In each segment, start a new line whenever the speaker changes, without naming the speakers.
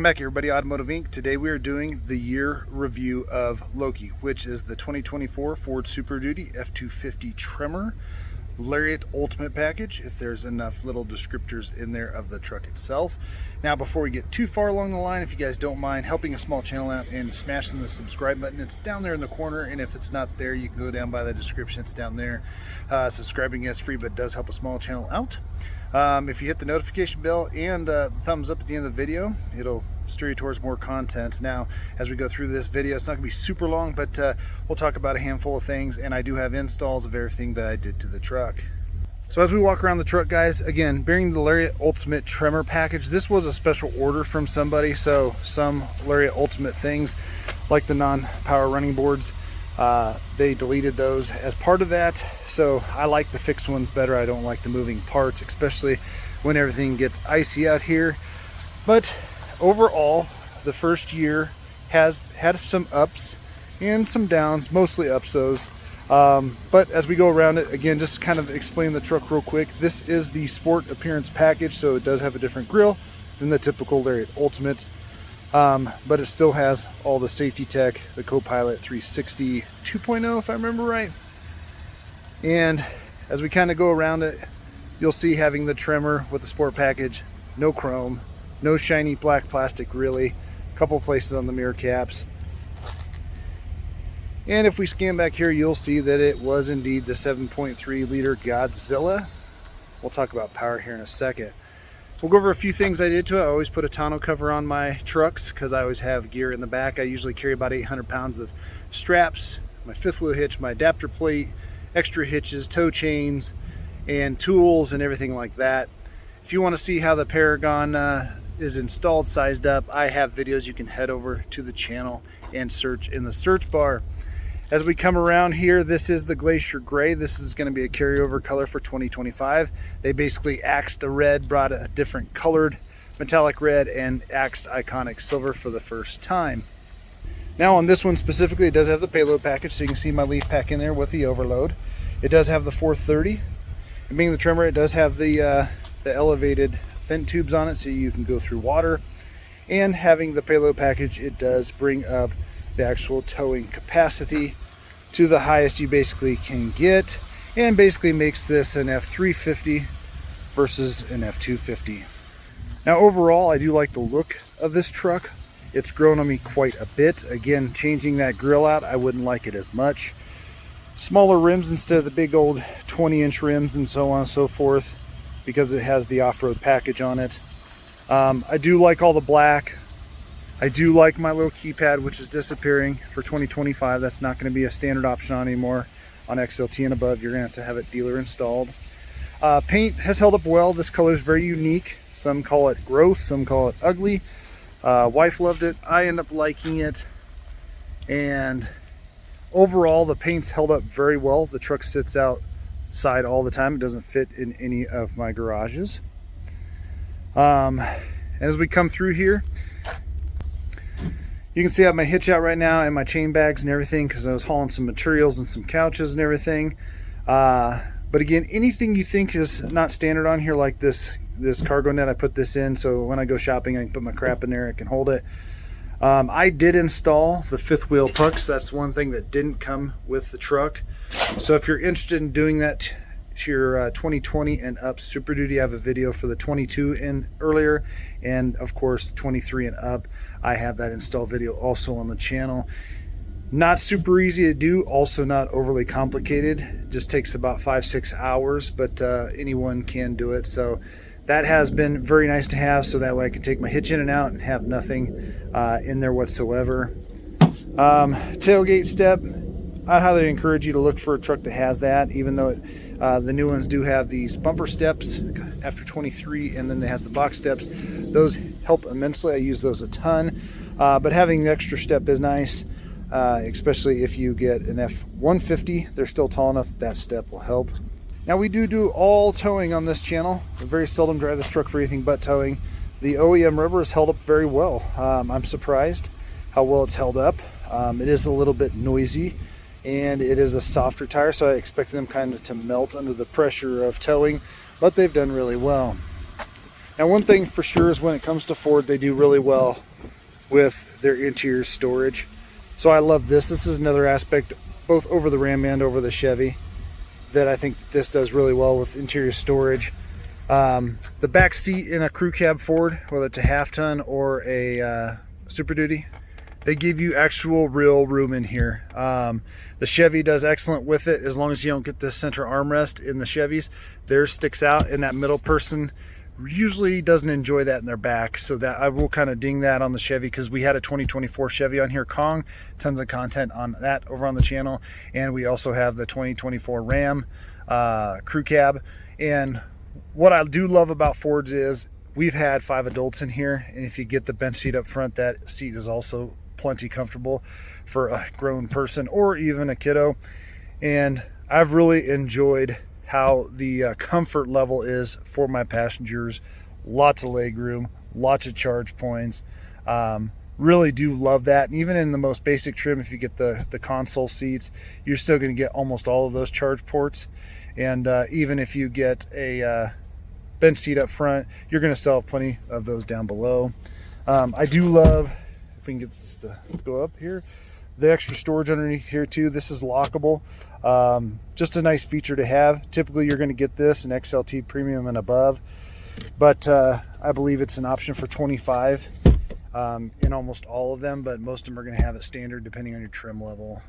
Welcome back everybody, Automotive Inc. Today we are doing the year review of Loki, which is the 2024 Ford Super Duty F-250 Tremor Lariat Ultimate Package, if there's enough little descriptors in there of the truck itself. Now before we get too far along the line, if you guys don't mind helping a small channel out and smashing the subscribe button, it's down there in the corner, and if it's not there, you can go down by the description, it's down there. Subscribing is free, but does help a small channel out. If you hit the notification bell and the thumbs up at the end of the video, it'll steer you towards more content. Now, as we go through this video, it's not gonna be super long, but we'll talk about a handful of things, and I do have installs of everything that I did to the truck. So as we walk around the truck, guys, again, bearing the Lariat Ultimate Tremor Package, this was a special order from somebody, so some Lariat Ultimate things, like the non-power running boards, they deleted those as part of that, so I like the fixed ones better. I don't like the moving parts, especially when everything gets icy out here. But overall, the first year has had some ups and some downs, mostly ups those. But as we go around it, again, just kind of explain the truck real quick. This is the Sport Appearance Package, so it does have a different grille than the typical Lariat Ultimate. But it still has all the safety tech, the Copilot 360 2.0, if I remember right. And as we kind of go around it, you'll see having the Tremor with the Sport Package, no chrome, no shiny black plastic really, a couple places on the mirror caps. And if we scan back here, you'll see that it was indeed the 7.3 liter Godzilla. We'll talk about power here in a second. We'll go over a few things I did to it. I always put a tonneau cover on my trucks because I always have gear in the back. I usually carry about 800 pounds of straps, my fifth wheel hitch, my adapter plate, extra hitches, tow chains, and tools and everything like that. If you want to see how the Paragon is installed, sized up, I have videos. You can head over to the channel and search in the search bar. As we come around here, this is the Glacier Gray. This is going to be a carryover color for 2025. They basically axed a red, brought a different colored metallic red, and axed iconic silver for the first time. Now on this one specifically, it does have the payload package, so you can see my leaf pack in there with the overload. It does have the 430, and being the Tremor, it does have the elevated vent tubes on it, so you can go through water. And having the payload package, it does bring up the actual towing capacity to the highest you basically can get, and basically makes this an F350 versus an F250. Now overall, I do like the look of this truck. It's grown on me quite a bit. Again, changing that grille out, I wouldn't like it as much. Smaller rims instead of the big old 20-inch rims and so on and so forth, because it has the off-road package on it. I do like all the black. I do like my little keypad, which is disappearing for 2025. That's not going to be a standard option anymore on XLT and above. You're going to have it dealer installed. Paint has held up well. This color is very unique. Some call it gross, some call it ugly. Wife loved it. I end up liking it. And overall, the paint's held up very well. The truck sits outside all the time. It doesn't fit in any of my garages. And as we come through here, you can see I have my hitch out right now and my chain bags and everything, because I was hauling some materials and some couches and everything. But again, anything you think is not standard on here, like this cargo net, I put this in so when I go shopping I can put my crap in there, I can hold it. I did install the fifth wheel pucks. That's one thing that didn't come with the truck. So if you're interested in doing that to your 2020 and up Super Duty, I have a video for the 22 and earlier, and of course 23 and up. I have that install video also on the channel. Not super easy to do, also not overly complicated. Just takes about 5-6 hours, but anyone can do it. So that has been very nice to have, so that way I can take my hitch in and out and have nothing in there whatsoever. Tailgate step, I'd highly encourage you to look for a truck that has that, even though the new ones do have these bumper steps after 23, and then they has the box steps. Those help immensely. I use those a ton, but having the extra step is nice, especially if you get an F-150. They're still tall enough that step will help. Now we do all towing on this channel. I very seldom drive this truck for anything but towing. The OEM rubber has held up very well. I'm surprised how well it's held up. It is a little bit noisy, and it is a softer tire, so I expect them kind of to melt under the pressure of towing, but they've done really well. Now, one thing for sure is when it comes to Ford, they do really well with their interior storage. So I love this. This is another aspect, both over the Ram and over the Chevy, that I think this does really well with interior storage. The back seat in a crew cab Ford, whether it's a half ton or a Super Duty, they give you actual real room in here. The Chevy does excellent with it, as long as you don't get the center armrest in the Chevys. Theirs sticks out, and that middle person usually doesn't enjoy that in their back. So that I will kind of ding that on the Chevy, because we had a 2024 Chevy on here, Kong, tons of content on that over on the channel. And we also have the 2024 Ram crew cab. And what I do love about Fords is we've had 5 adults in here, and if you get the bench seat up front, that seat is also plenty comfortable for a grown person or even a kiddo. And I've really enjoyed how the comfort level is for my passengers. Lots of leg room, lots of charge points. Really do love that. And even in the most basic trim, if you get the console seats, you're still going to get almost all of those charge ports. And even if you get a bench seat up front, you're going to still have plenty of those down below. I do love, if we can get this to go up here, the extra storage underneath here too. This is lockable. Just a nice feature to have. Typically you're going to get this in XLT Premium and above, but I believe it's an option for 25 in almost all of them, but most of them are going to have it standard depending on your trim level.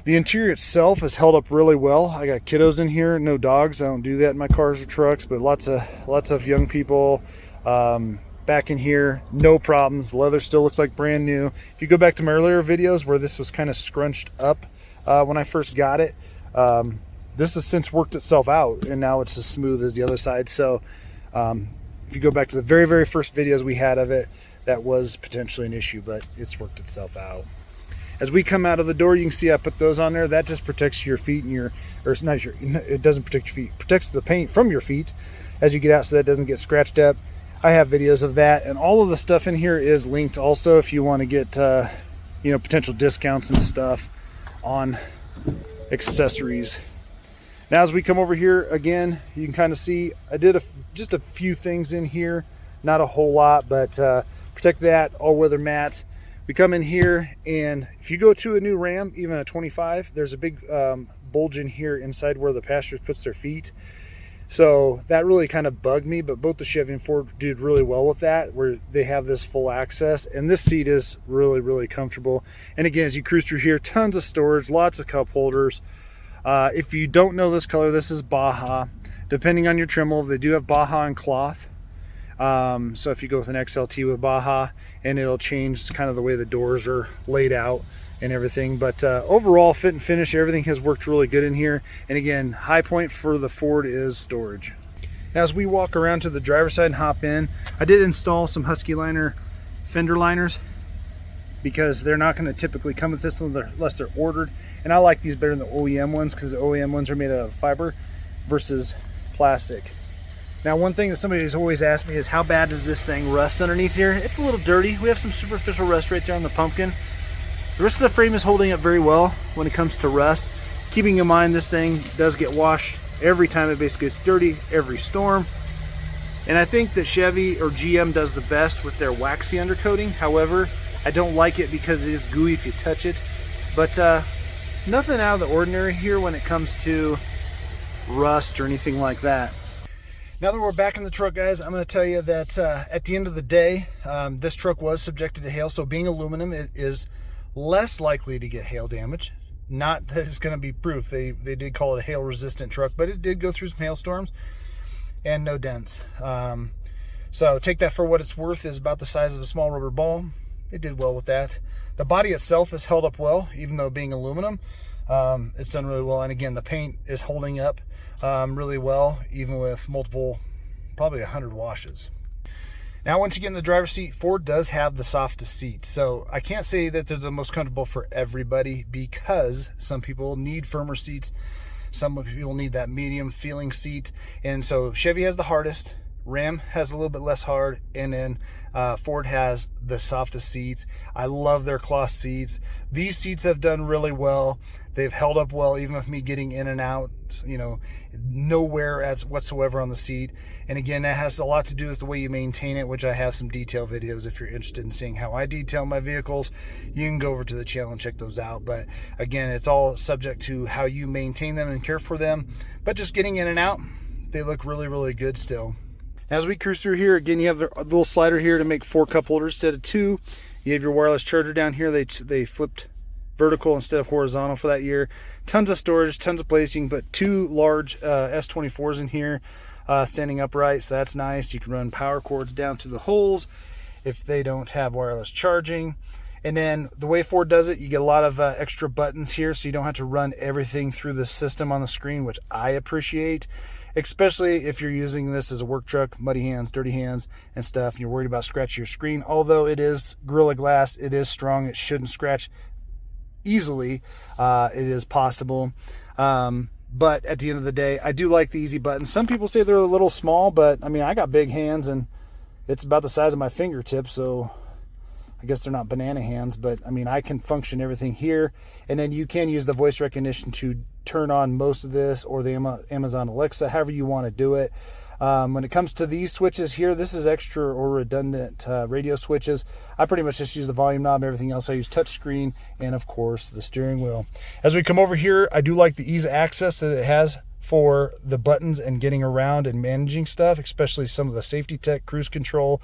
The interior itself has held up really well. I got kiddos in here, no dogs. I don't do that in my cars or trucks, but lots of young people back in here, no problems. The leather still looks like brand new. If you go back to my earlier videos where this was kind of scrunched up when I first got it, this has since worked itself out, and now it's as smooth as the other side. So if you go back to the very first videos we had of it, that was potentially an issue, but it's worked itself out. As we come out of the door, you can see I put those on there. That just protects your feet and your, or it's not your, it doesn't protect your feet, it protects the paint from your feet as you get out so that doesn't get scratched up. I have videos of that, and all of the stuff in here is linked also if you want to get potential discounts and stuff on accessories. Now as we come over here again, you can kind of see I did just a few things in here, not a whole lot, but protect that, all-weather mats. We come in here, and if you go to a new Ram, even a 25, there's a big bulge in here inside where the passenger puts their feet. So that really kind of bugged me, but both the Chevy and Ford did really well with that, where they have this full access, and this seat is really comfortable. And again, as you cruise through here, tons of storage, lots of cup holders. If you don't know this color, this is Baja. Depending on your trim level, they do have Baja and cloth. So if you go with an XLT with Baja, and it'll change kind of the way the doors are laid out and everything, but overall fit and finish, everything has worked really good in here. And again, high point for the Ford is storage. Now as we walk around to the driver's side and hop in, I did install some Husky liner fender liners, because they're not going to typically come with this unless they're ordered, and I like these better than the OEM ones, because the OEM ones are made out of fiber versus plastic. Now, one thing that somebody has always asked me is, how bad does this thing rust underneath here? It's a little dirty. We have some superficial rust right there on the pumpkin. The rest of the frame is holding up very well when it comes to rust. Keeping in mind, this thing does get washed every time it basically gets dirty, every storm. And I think that Chevy or GM does the best with their waxy undercoating. However, I don't like it because it is gooey if you touch it. But nothing out of the ordinary here when it comes to rust or anything like that. Now that we're back in the truck, guys, I'm going to tell you that at the end of the day, this truck was subjected to hail. So being aluminum, it is less likely to get hail damage. Not that it's going to be proof. They did call it a hail resistant truck, but it did go through some hailstorms and no dents. So take that for what it's worth. Is about the size of a small rubber ball. It did well with that. The body itself has held up well, even though being aluminum, it's done really well. And again, the paint is holding up really well, even with multiple, probably 100 washes. Now, once you get in the driver's seat, Ford does have the softest seats. So I can't say that they're the most comfortable for everybody, because some people need firmer seats. Some people need that medium feeling seat. And so Chevy has the hardest, Ram has a little bit less hard, and then Ford has the softest seats. I love their cloth seats. These seats have done really well. They've held up well, even with me getting in and out, you know, no wear as whatsoever on the seat. And again, that has a lot to do with the way you maintain it, which I have some detail videos. If you're interested in seeing how I detail my vehicles, you can go over to the channel and check those out. But again, it's all subject to how you maintain them and care for them. But just getting in and out, they look really, really good still. As we cruise through here, again, you have a little slider here to make 4 cup holders instead of 2. You have your wireless charger down here. They flipped vertical instead of horizontal for that year. Tons of storage, tons of place. You can put 2 large S24s in here, standing upright, so that's nice. You can run power cords down through the holes if they don't have wireless charging. And then the way Ford does it, you get a lot of extra buttons here, so you don't have to run everything through the system on the screen, which I appreciate. Especially if you're using this as a work truck, muddy hands, dirty hands, and stuff, and you're worried about scratching your screen. Although it is Gorilla Glass, it is strong, it shouldn't scratch easily. It is possible. But at the end of the day, I do like the easy buttons. Some people say they're a little small, but I mean, I got big hands, and it's about the size of my fingertip, so I guess they're not banana hands, but I mean, I can function everything here. And then you can use the voice recognition to turn on most of this, or the Amazon Alexa, however you want to do it. When it comes to these switches here, this is extra or redundant radio switches. I pretty much just use the volume knob. Everything else I use touchscreen, and of course the steering wheel. As we come over here, I do like the ease of access that it has for the buttons and getting around and managing stuff, especially some of the safety tech, cruise control,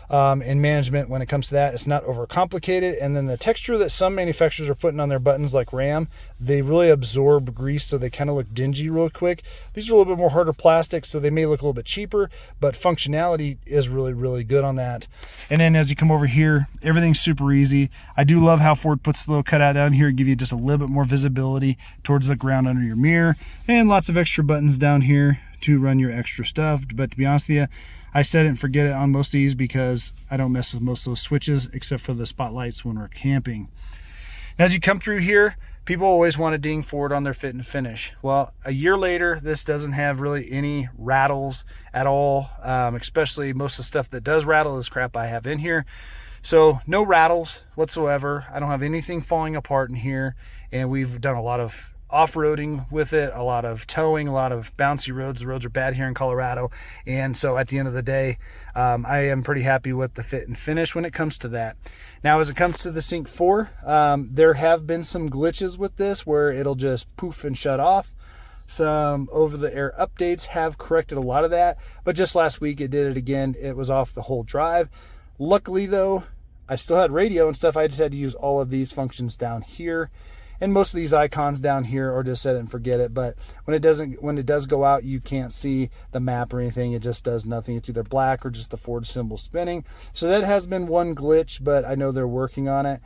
and management. When it comes to that, it's not overcomplicated. And then the texture that some manufacturers are putting on their buttons, like Ram, they really absorb grease, so they kind of look dingy real quick. These are a little bit more harder plastic, so they may look a little bit cheaper, but functionality is really, really good on that. And then as you come over here, everything's super easy. I do love how Ford puts the little cutout down here to give you just a little bit more visibility towards the ground under your mirror, and lots of extra buttons down here to run your extra stuff. But to be honest with you, I set it and forget it on most of these because I don't mess with most of those switches except for the spotlights when we're camping. As you come through here, people always want to ding Ford on their fit and finish. Well, a year later, this doesn't have really any rattles at all, especially most of the stuff that does rattle is crap I have in here. So no rattles whatsoever. I don't have anything falling apart in here, and we've done a lot of off-roading with it, a lot of towing, a lot of bouncy roads. The roads are bad here in Colorado, and so at the end of the day, I am pretty happy with the fit and finish when it comes to that. Now, as it comes to the Sync 4, there have been some glitches with this where it'll just poof and shut off. Some over-the-air updates have corrected a lot of that, but just last week it did it again. It was off the whole drive. Luckily though, I still had radio and stuff. I just had to use all of these functions down here. And most of these icons down here are just set it and forget it. But when it does go out, you can't see the map or anything. It just does nothing. It's either black or just the Ford symbol spinning. So that has been one glitch, but I know they're working on it.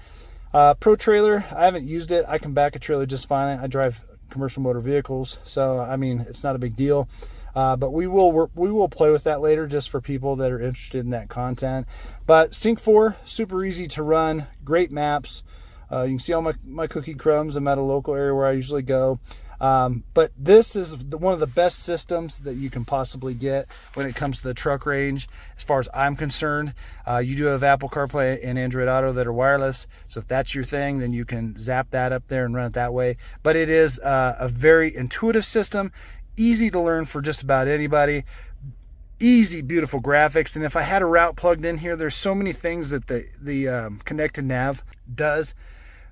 Pro Trailer, I haven't used it. I can back a trailer just fine. I drive commercial motor vehicles, so I mean, it's not a big deal. But we will play with that later, just for people that are interested in that content. But Sync 4, super easy to run, great maps. You can see all my cookie crumbs. I'm at a local area where I usually go. But this is one of the best systems that you can possibly get when it comes to the truck range, as far as I'm concerned. You do have Apple CarPlay and Android Auto that are wireless, so if that's your thing, then you can zap that up there and run it that way. But it is a very intuitive system, easy to learn for just about anybody. Easy, beautiful graphics. And if I had a route plugged in here, there's so many things that the connected nav does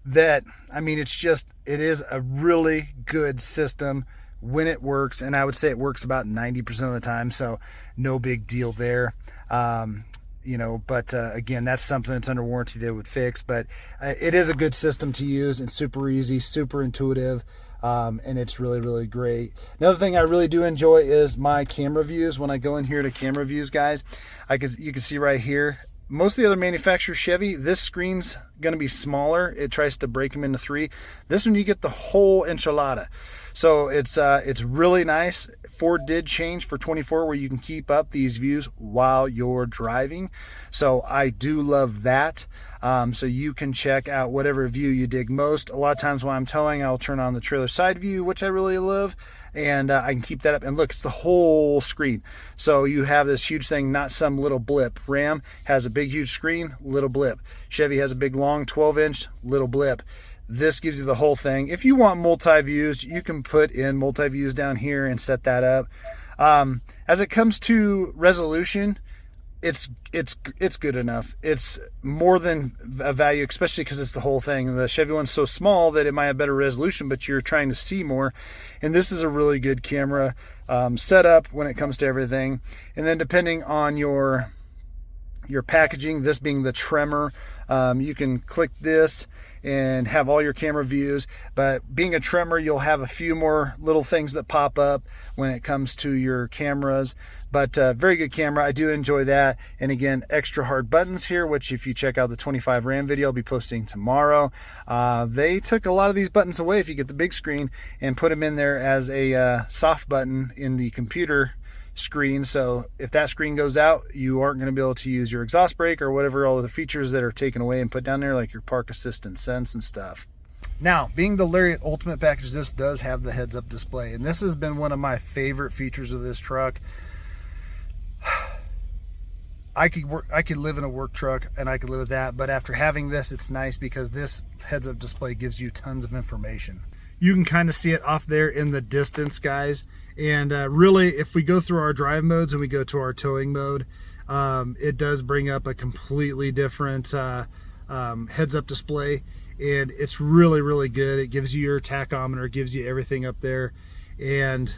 that, I mean, it is a really good system when it works, and I would say it works about 90% of the time, so no big deal there. But again, that's something that's under warranty they would fix, but it is a good system to use, and super easy, super intuitive, and it's really, really great. Another thing I really do enjoy is my camera views. When I go in here to camera views, guys, you can see right here, most of the other manufacturers, Chevy, this screen's going to be smaller. It tries to break them into 3. This one, you get the whole enchilada. So it's really nice. 24 did change for 24, where you can keep up these views while you're driving. So I do love that. So you can check out whatever view you dig most. A lot of times when I'm towing, I'll turn on the trailer side view, which I really love, and I can keep that up. And look, it's the whole screen. So you have this huge thing, not some little blip. Ram has a big, huge screen, little blip. Chevy has a big, long 12-inch, little blip. This gives you the whole thing. If you want multi-views, you can put in multi-views down here and set that up. As it comes to resolution, it's good enough. It's more than a value, especially because it's the whole thing. The Chevy one's so small that it might have better resolution, but you're trying to see more. And this is a really good camera setup when it comes to everything. And then depending on your packaging, this being the Tremor, you can click this and have all your camera views. But being a Tremor, you'll have a few more little things that pop up when it comes to your cameras. But very good camera. I do enjoy that. And again, extra hard buttons here, which if you check out the 25 RAM video I'll be posting tomorrow, they took a lot of these buttons away if you get the big screen and put them in there as a soft button in the computer screen. So if that screen goes out, you aren't going to be able to use your exhaust brake or whatever, all of the features that are taken away and put down there, like your park assist and sense and stuff. Now, being the Lariat Ultimate package, this does have the heads-up display, and this has been one of my favorite features of this truck. I could live in a work truck and I could live with that, but after having this, it's nice because this heads-up display gives you tons of information. You can kind of see it off there in the distance, guys. And really, if we go through our drive modes and we go to our towing mode, it does bring up a completely different heads-up display, and it's really, really good. It gives you your tachometer, it gives you everything up there. And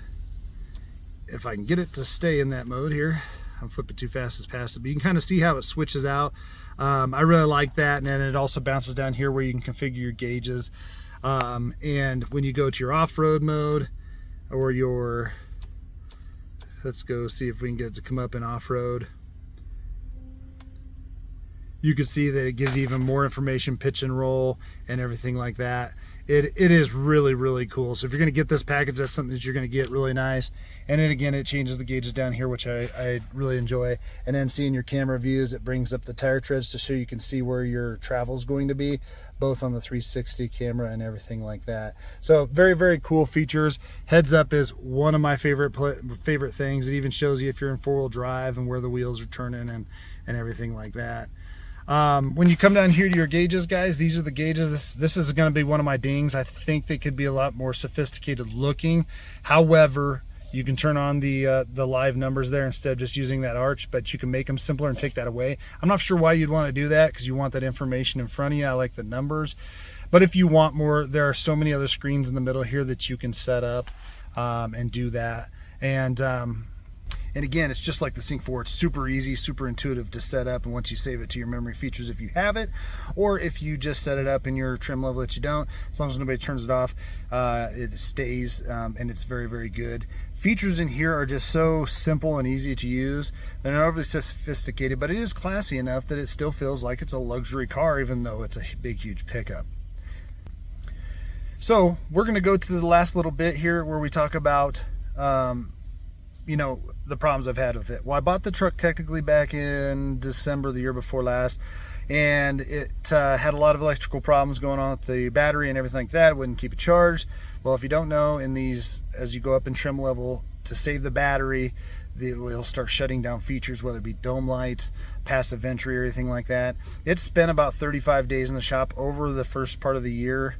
if I can get it to stay in that mode here, I'm flipping too fast as past it, but you can kind of see how it switches out. I really like that. And then it also bounces down here where you can configure your gauges. And when you go to your off-road mode or your, let's go see if we can get it to come up in off-road, you can see that it gives you even more information, pitch and roll and everything like that. It is really, really cool. So if you're going to get this package, that's something that you're going to get really nice. And then again, it changes the gauges down here, which I really enjoy. And then seeing your camera views, it brings up the tire treads to show you can see where your travel is going to be, both on the 360 camera and everything like that. So very, very cool features. Heads up is one of my favorite things. It even shows you if you're in four-wheel drive and where the wheels are turning and everything like that. When you come down here to your gauges, guys, these are the gauges. This is going to be one of my dings. I think they could be a lot more sophisticated looking. However, you can turn on the live numbers there instead of just using that arch, but you can make them simpler and take that away. I'm not sure why you'd want to do that, because you want that information in front of you. I like the numbers, but if you want more, there are so many other screens in the middle here that you can set up and do that. And again, it's just like the Sync 4. It's super easy, super intuitive to set up, and once you save it to your memory features if you have it, or if you just set it up in your trim level that you don't, as long as nobody turns it off, it stays, and it's very, very good. Features in here are just so simple and easy to use. They're not overly sophisticated, but it is classy enough that it still feels like it's a luxury car, even though it's a big, huge pickup. So we're going to go to the last little bit here where we talk about you know, the problems I've had with it. Well, I bought the truck technically back in December the year before last, and it had a lot of electrical problems going on with the battery and everything like that. It wouldn't keep it charged. Well, if you don't know, in these, as you go up in trim level, to save the battery, it will start shutting down features, whether it be dome lights, passive entry, or anything like that. It spent about 35 days in the shop over the first part of the year,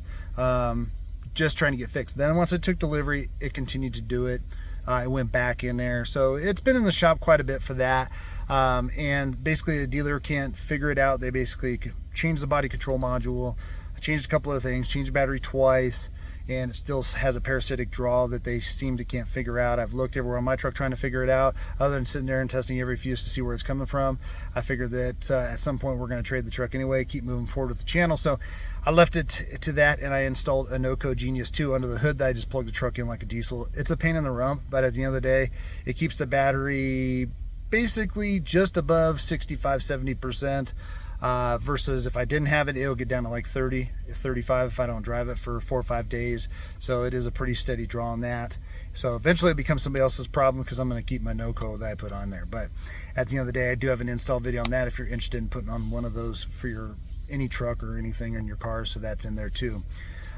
just trying to get fixed. Then once it took delivery, it continued to do it. It went back in there, so it's been in the shop quite a bit for that. And basically the dealer can't figure it out. They basically changed the body control module, changed a couple of things, changed the battery twice, and it still has a parasitic draw that they seem to can't figure out. I've looked everywhere on my truck trying to figure it out, other than sitting there and testing every fuse to see where it's coming from. I figured that at some point we're going to trade the truck anyway, keep moving forward with the channel. So I left it to that, and I installed a No-Code Genius 2 under the hood that I just plugged the truck in like a diesel. It's a pain in the rump, but at the end of the day, it keeps the battery basically just above 65-70%. versus if I didn't have it, it'll get down to like 30, 35 if I don't drive it for 4 or 5 days. So it is a pretty steady draw on that. So eventually it becomes somebody else's problem because I'm going to keep my no-co that I put on there. But at the end of the day, I do have an install video on that if you're interested in putting on one of those for your any truck or anything in your car. So that's in there too.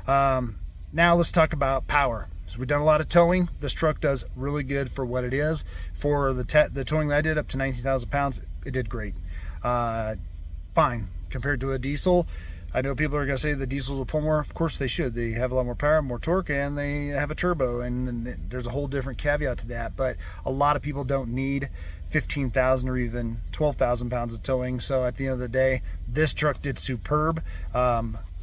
Now let's talk about power. So we've done a lot of towing. This truck does really good for what it is. For the towing that I did up to 19,000 pounds, it did great. Fine compared to a diesel. I know people are going to say the diesels will pull more. Of course they should. They have a lot more power, more torque, and they have a turbo, and there's a whole different caveat to that. But a lot of people don't need 15,000 or even 12,000 pounds of towing. So at the end of the day, this truck did superb.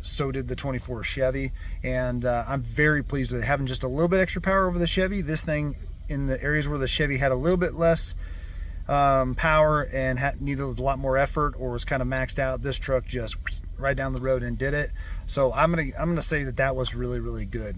So did the 24 Chevy, and I'm very pleased with it. Having just a little bit extra power over the Chevy, this thing in the areas where the Chevy had a little bit less power and needed a lot more effort or was kind of maxed out, this truck just right down the road and did it. So I'm gonna say that was really, really good.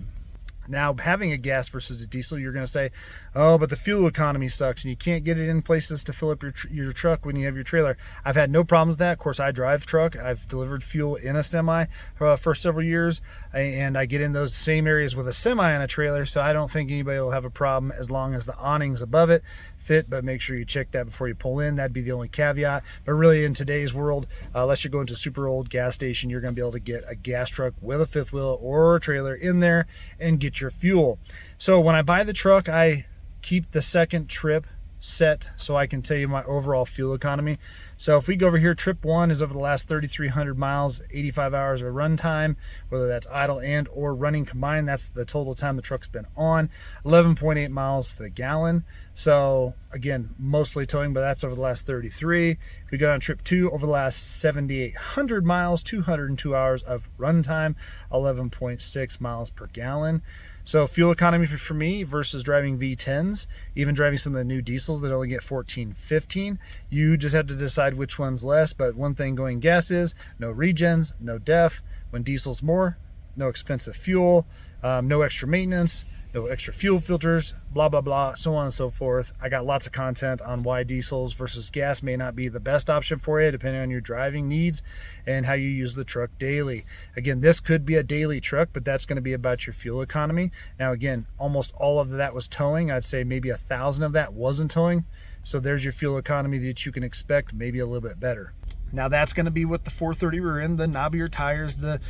Now, having a gas versus a diesel, you're going to say, oh, but the fuel economy sucks and you can't get it in places to fill up your truck when you have your trailer. I've had no problems with that. Of course, I drive truck. I've delivered fuel in a semi for several years, and I get in those same areas with a semi on a trailer, so I don't think anybody will have a problem as long as the awnings above it fit. But make sure you check that before you pull in. That'd be the only caveat. But really, in today's world, unless you're going to a super old gas station, you're going to be able to get a gas truck with a fifth wheel or a trailer in there and get your fuel. So when I buy the truck, I keep the second trip set so I can tell you my overall fuel economy. So if we go over here, trip 1 is over the last 3,300 miles, 85 hours of run time, whether that's idle and or running combined. That's the total time the truck's been on. 11.8 miles to the gallon. So again, mostly towing, but that's over the last 33. If we go on trip 2, over the last 7,800 miles, 202 hours of run time, 11.6 miles per gallon. So fuel economy for me versus driving V10s, even driving some of the new diesels that only get 14, 15, you just have to decide which one's less. But one thing going gas is no regens, no def. When diesel's more, no expensive fuel, no extra maintenance, no extra fuel filters, blah, blah, blah, so on and so forth. I got lots of content on why diesels versus gas may not be the best option for you, depending on your driving needs and how you use the truck daily. Again, this could be a daily truck, but that's going to be about your fuel economy. Now, again, almost all of that was towing. I'd say maybe 1,000 of that wasn't towing. So there's your fuel economy that you can expect, maybe a little bit better. Now, that's going to be with the 430 rear end, the knobbier tires, the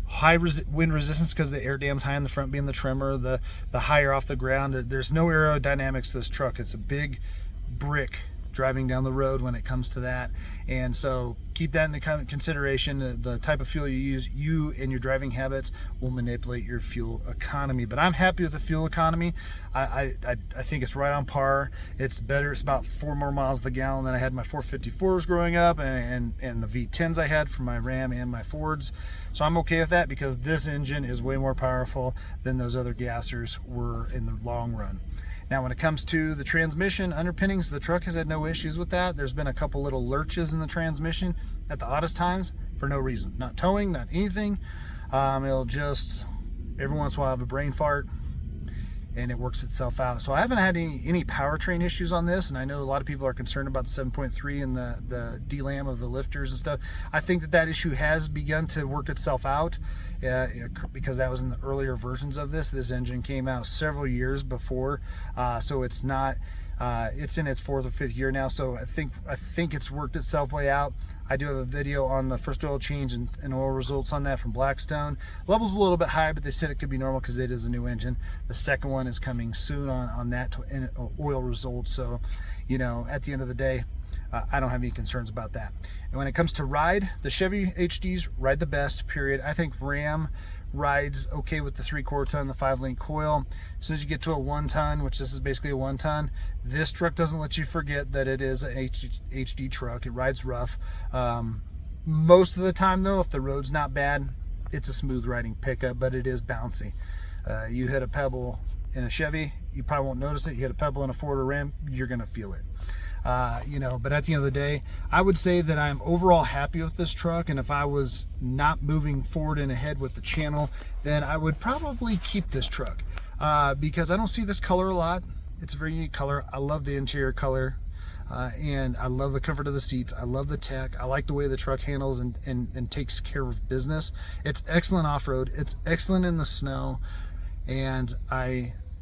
high wind resistance because the air dam's high in the front being the trimmer, the higher off the ground. There's no aerodynamics to this truck. It's a big brick driving down the road when it comes to that, and so keep that into consideration. The type of fuel you use, you and your driving habits will manipulate your fuel economy. But I'm happy with the fuel economy. I think it's right on par. It's better. It's about 4 more miles the gallon than I had my 454s growing up, and the V10s I had for my Ram and my Fords. So I'm okay with that because this engine is way more powerful than those other gassers were in the long run. Now, when it comes to the transmission underpinnings, the truck has had no issues with that. There's been a couple little lurches in the transmission at the oddest times for no reason. Not towing, not anything. It'll just, every once in a while, have a brain fart, and it works itself out. So I haven't had any powertrain issues on this, and I know a lot of people are concerned about the 7.3 and the DLAM of the lifters and stuff. I think that issue has begun to work itself out because that was in the earlier versions of this. This engine came out several years before, so it's not. It's in its 4th or 5th year now, so I think it's worked itself way out. I do have a video on the first oil change and oil results on that from Blackstone. Level's a little bit high, but they said it could be normal because it is a new engine. The second one is coming soon on that oil results. So, you know, at the end of the day, I don't have any concerns about that. And when it comes to ride, the Chevy HDs ride the best, period. I think Ram rides okay with the 3/4 ton, the 5-link coil. As soon as you get to a 1 ton, which this is basically a 1 ton, this truck doesn't let you forget that it is an HD truck. It rides rough. Most of the time though, if the road's not bad, it's a smooth riding pickup, but it is bouncy. You hit a pebble in a Chevy, you probably won't notice it. You hit a pebble in a Ford or Ram, you're gonna feel it. You know, but at the end of the day, I would say that I'm overall happy with this truck, and if I was not moving forward and ahead with the channel, then I would probably keep this truck because I don't see this color a lot. It's a very unique color. I love the interior color. and I love the comfort of the seats. I love the tech. I like the way the truck handles and takes care of business. It's excellent off-road. It's excellent in the snow, and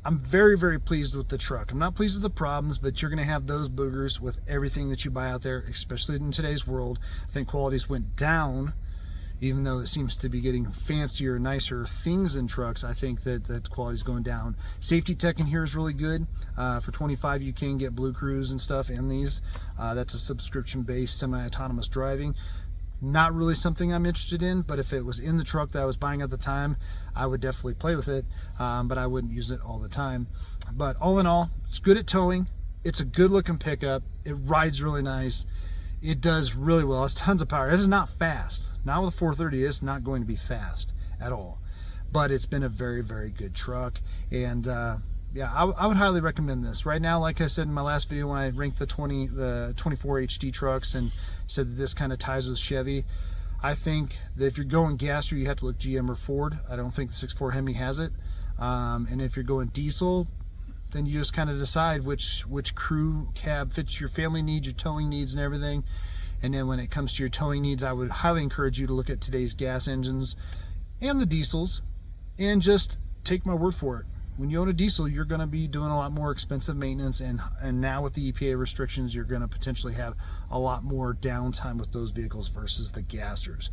I'm very, very pleased with the truck. I'm not pleased with the problems, but you're going to have those boogers with everything that you buy out there, especially in today's world. I think qualities went down, even though it seems to be getting fancier, nicer things in trucks. I think that quality's going down. Safety tech in here is really good. For $25, you can get Blue Cruise and stuff in these. That's a subscription-based semi-autonomous driving. Not really something I'm interested in, but if it was in the truck that I was buying at the time, I would definitely play with it, but I wouldn't use it all the time. But all in all, it's good at towing. It's a good looking pickup. It rides really nice. It does really well. It's tons of power. This is not fast. Not with a 430. It's not going to be fast at all, but it's been a very, very good truck. And yeah, I would highly recommend this. Right now, like I said in my last video when I ranked the 24 HD trucks and said that this kind of ties with Chevy, I think that if you're going gas, you have to look GM or Ford. I don't think the 6.4 Hemi has it. And if you're going diesel, then you just kind of decide which crew cab fits your family needs, your towing needs, and everything. And then when it comes to your towing needs, I would highly encourage you to look at today's gas engines and the diesels, and just take my word for it. When you own a diesel, you're going to be doing a lot more expensive maintenance, and now with the EPA restrictions, you're going to potentially have a lot more downtime with those vehicles versus the gassers.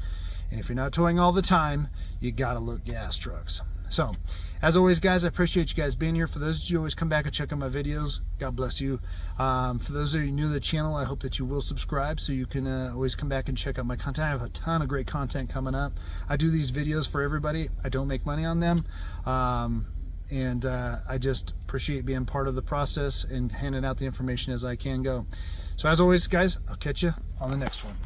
And if you're not towing all the time, you got to look gas trucks. So, as always, guys, I appreciate you guys being here. For those of you who always come back and check out my videos, God bless you. For those of you new to the channel, I hope that you will subscribe so you can always come back and check out my content. I have a ton of great content coming up. I do these videos for everybody. I don't make money on them. And I just appreciate being part of the process and handing out the information as I can go. So as always, guys, I'll catch you on the next one.